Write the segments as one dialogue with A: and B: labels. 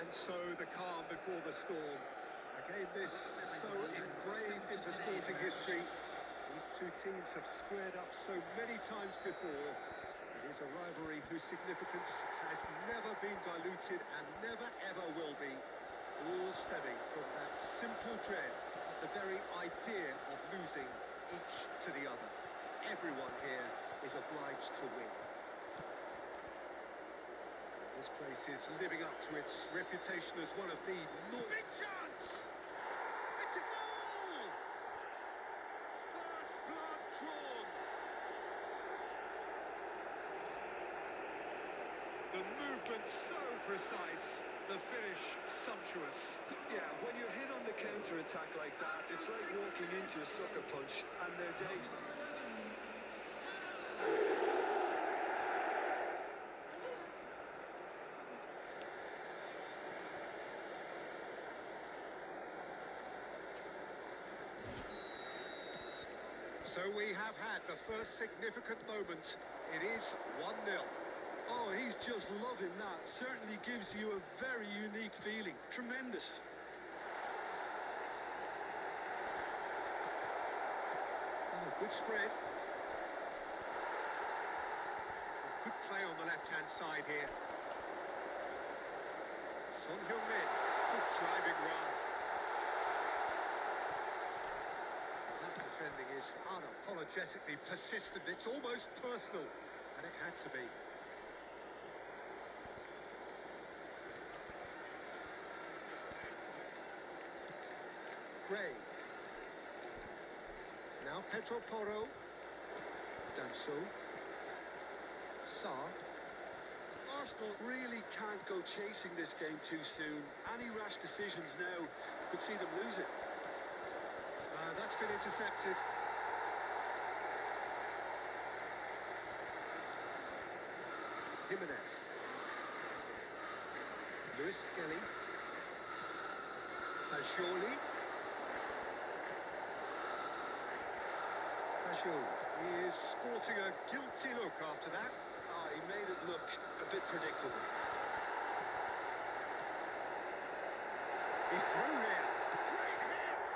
A: And so the calm before the storm. Again, this so engraved into sporting history. These two teams have squared up so many times before. It is a rivalry whose significance has never been diluted and never ever will be. All stemming from that simple dread at the very idea of losing each to the other. Everyone here is obliged to win. This place is living up to its reputation as one of the big chance! It's a goal! First blood drawn. The movement so precise, the finish sumptuous.
B: Yeah, when you're hit on the counter-attack like that, it's like walking into a sucker punch and they're dazed.
A: So we have had the first significant moment. It is 1-0.
B: Oh, he's just loving that. Certainly gives you a very unique feeling. Tremendous.
A: Oh, good spread. Good play on the left-hand side here. Son Heung-min, good driving run. Defending is unapologetically persistent. It's almost personal, and it had to be. Gray. Now Pedro Porro. Danso. Sarr.
B: Arsenal really can't go chasing this game too soon. Any rash decisions now could see them lose it.
A: That's been intercepted. Jimenez. Lewis Skelly. Fagioli. Fagioli is sporting a guilty look after that.
B: He made it look a bit predictable.
A: He's through here. Great hit!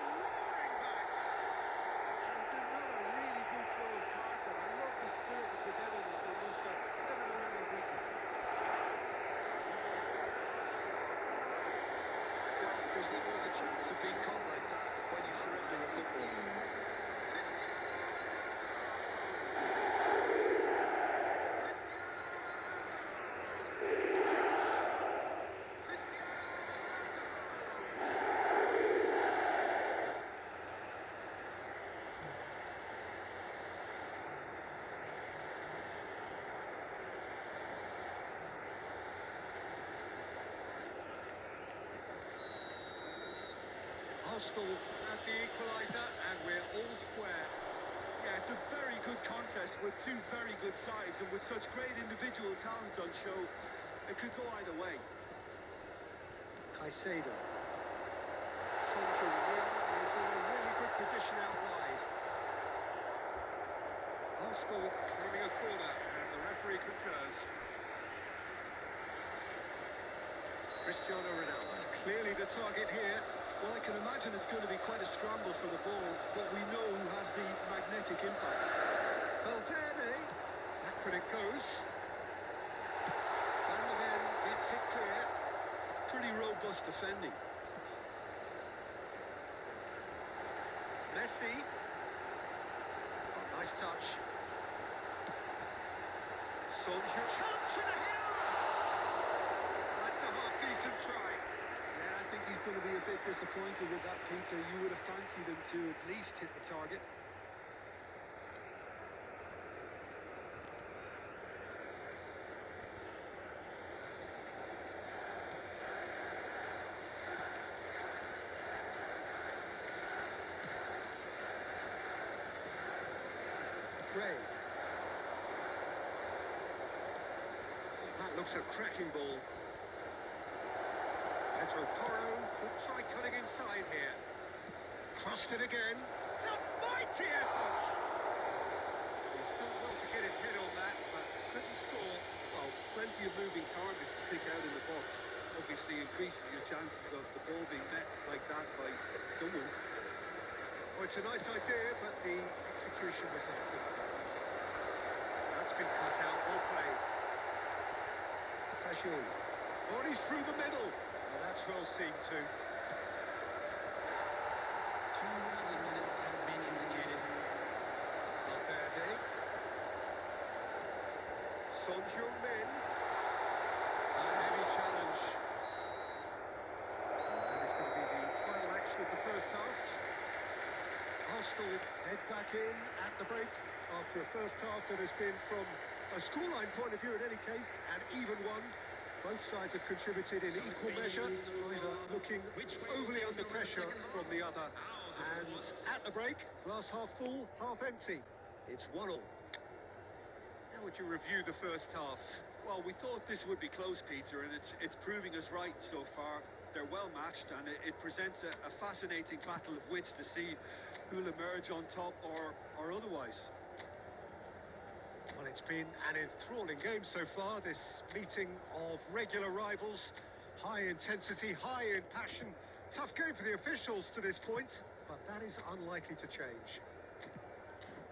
A: Roaring back.
B: And it's another really good show of character. I love the spirit and togetherness they must have. Never really beaten. There's always a chance of being caught like that when you surrender a football.
A: Arsenal at the equaliser, and we're all square.
B: Yeah, it's a very good contest with two very good sides, and with such great individual talent on show, it could go either way.
A: Caicedo. Son Heung-min is in a really good position out wide. Arsenal claiming a corner, and the referee concurs. Cristiano Ronaldo, clearly the target here.
B: Well, I can imagine it's going to be quite a scramble for the ball, but we know who has the magnetic impact.
A: Valverde, back when it goes. Van der Ven gets it clear.
B: Pretty robust defending.
A: Messi. Oh, nice touch. Son Heung-min. Chance for the header! That's a half-decent try.
B: Yeah, I think he's going to be a bit disappointed with that, Peter. You would have fancied him to at least hit the target.
A: Gray. That looks a cracking ball. Pedro Porro could try cutting inside here. Crossed it again. It's a mighty effort! He's done well to get his head on that, but couldn't score.
B: Well, plenty of moving targets to pick out in the box. Obviously increases your chances of the ball being met like that by someone.
A: Well, it's a nice idea, but the execution was lacking. That's been cut out, well played. Fashul. Bodies through the middle. Well, that's well seen too.
C: 2 added minutes has been indicated.
A: Valverde. Son Heung-min. A heavy challenge. And that is going to be the final action of the first half. Arsenal head back in at the break after a first half that has been, from a scoreline point of view in any case, an even one. Both sides have contributed in equal measure, neither looking overly under pressure from the other. And at the break, glass half full, half empty. It's 1-1. How would you review the first half?
B: Well, we thought this would be close, Peter, and it's proving us right so far. They're well matched, and it presents a fascinating battle of wits to see who'll emerge on top or otherwise.
A: Well, it's been an enthralling game so far, this meeting of regular rivals. High intensity, high in passion. Tough game for the officials to this point, but that is unlikely to change.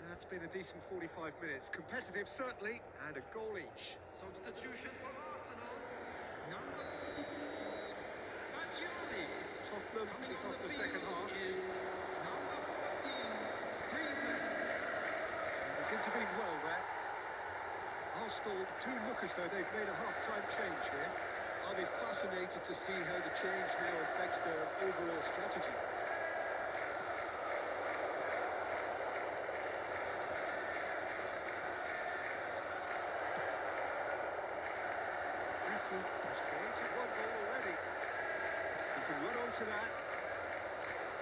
A: That's been a decent 45 minutes. Competitive, certainly, and a goal each.
C: Substitution for Arsenal. Number 44, Fagioli.
A: Tottenham
C: Coming
A: kick
C: on
A: off
C: the
A: the second
C: field
A: half.
C: is number 14, Griezmann.
A: He's intervened well there. Arsenal do look as though they've made a half-time change here.
B: I'll be fascinated to see how the change now affects their overall strategy.
A: Messi has created one goal already. He can run onto that.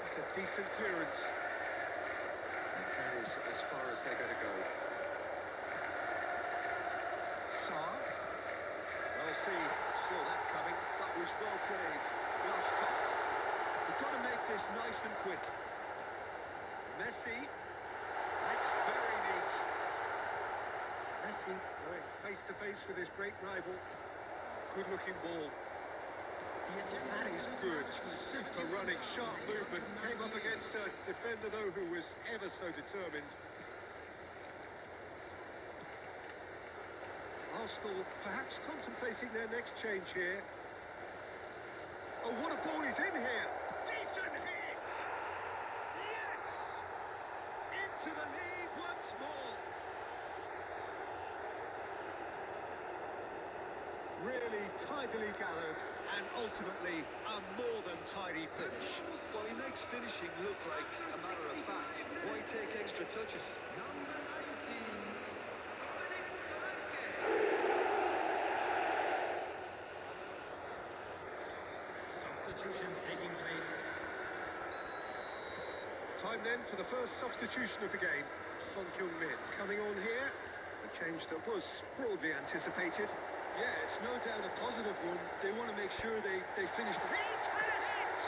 A: It's a decent clearance. And that is as far as they're going to go. Sarr. Well seen. Saw that coming.
B: That was well played, well stopped. We've got to make this nice and quick.
A: Messi. That's very neat. Messi going face to face with his great rival. Good looking ball. That is good. Super running, sharp movement. Came up against a defender though who was ever so determined. Arsenal perhaps contemplating their next change here. Oh, what a ball he's in here! Decent hit! Yes! Into the lead once more. Really tidily gathered and ultimately a more than tidy finish.
B: Well, he makes finishing look like a matter of fact. Why take extra touches?
C: Number 19, Dominic Solanke. Substitutions taking place.
A: Time then for the first substitution of the game. Son Heung-min coming on here. A change that was broadly anticipated.
B: Yeah, it's no doubt a positive one. They want to make sure they finish the...
A: He's had a hit!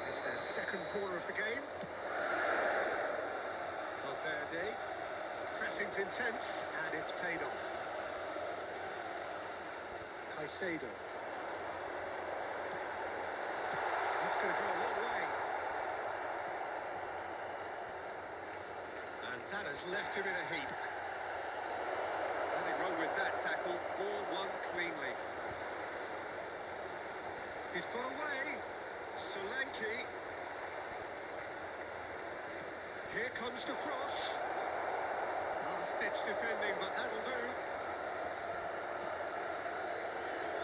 A: It's their second corner of the game. Valverde. Pressing's intense, and it's paid off. Caicedo. He's going to go a long way. And that has left him in a heap. Nothing wrong with that tackle. Ball won cleanly. He's got away. Solanke. Here comes the cross. Last-ditch defending, but that'll do.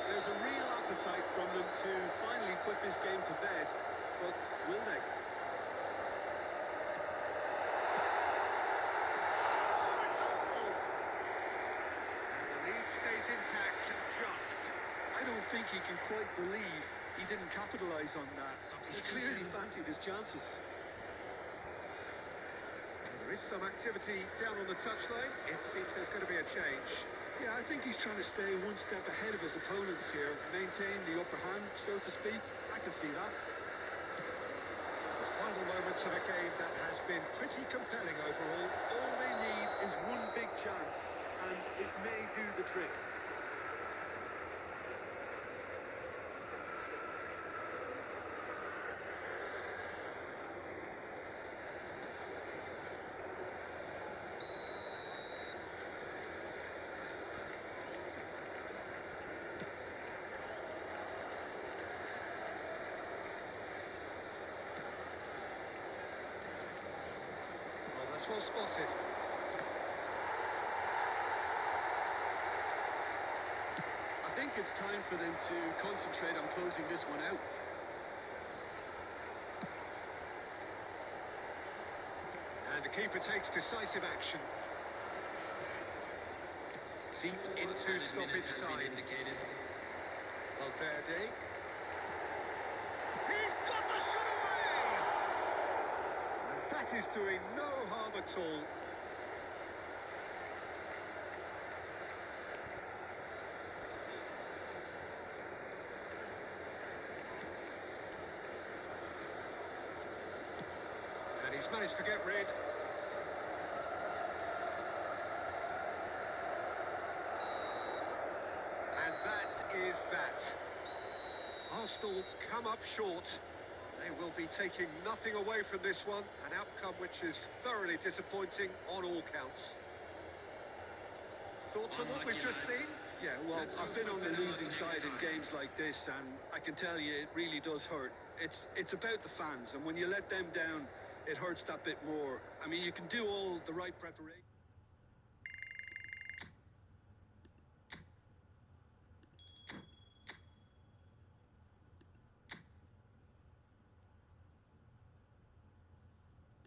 B: There's a real appetite from them to finally put this game to bed, but will they?
A: And the lead stays intact, just.
B: I don't think he can quite believe he didn't capitalise on that. He clearly fancied his chances.
A: There is some activity down on the touchline. It seems there's going to be a change.
B: Yeah, I think he's trying to stay one step ahead of his opponents here, maintain the upper hand, so to speak. I can see that.
A: The final moments of a game that has been pretty compelling overall.
B: All they need is one big chance, and it may do the trick.
A: Oh, that's well spotted.
B: I think it's time for them to concentrate on closing this one out.
A: And the keeper takes decisive action. Deep into stoppage time.
C: Indicated.
A: Valverde. He's got the shot away! And that is doing no harm at all. And he's managed to get rid. And that is that. Arsenal come up short. They will be taking nothing away from this one. An outcome which is thoroughly disappointing on all counts. Thoughts on what we've just seen?
B: Yeah, well, I've been on the losing side in games like this, and I can tell you it really does hurt. It's about the fans, and when you let them down, it hurts that bit more. I mean, you can do all the right preparation.